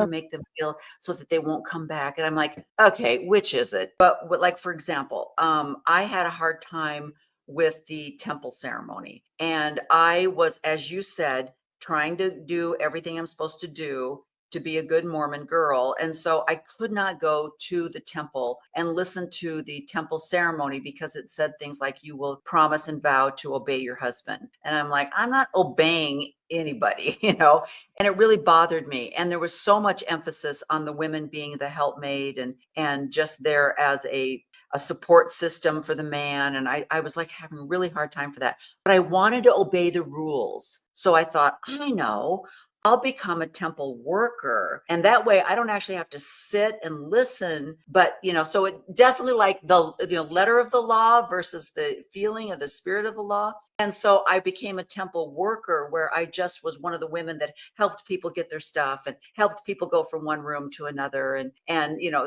make them feel so that they won't come back. And I'm like, okay, which is it? But like, for example, I had a hard time with the temple ceremony. And I was, as you said, trying to do everything I'm supposed to do to be a good Mormon girl. And so I could not go to the temple and listen to the temple ceremony because it said things like, you will promise and vow to obey your husband. And I'm like, I'm not obeying anybody, and it really bothered me. And there was so much emphasis on the women being the helpmate and just there as a support system for the man. And I was like having a really hard time for that. But I wanted to obey the rules. So I thought, I know, I'll become a temple worker. And that way I don't actually have to sit and listen. But, so it definitely like the letter of the law versus the feeling of the spirit of the law. And so I became a temple worker where I just was one of the women that helped people get their stuff and helped people go from one room to another and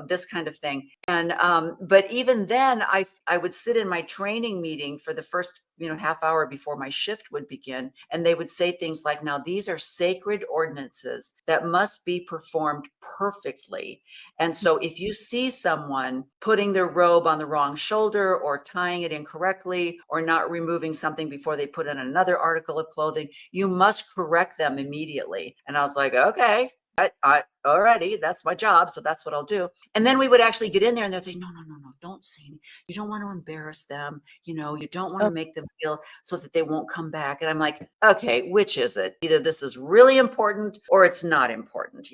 this kind of thing. And but even then I would sit in my training meeting for the first half hour before my shift would begin. And they would say things like, now these are sacred ordinances that must be performed perfectly. And so if you see someone putting their robe on the wrong shoulder or tying it incorrectly or not removing something before they put in another article of clothing, you must correct them immediately. And I was like, okay, I already, that's my job. So that's what I'll do. And then we would actually get in there and they'd say, no, don't say anything. You don't want to embarrass them. You don't want to make them feel so that they won't come back. And I'm like, okay, which is it? Either this is really important or it's not important,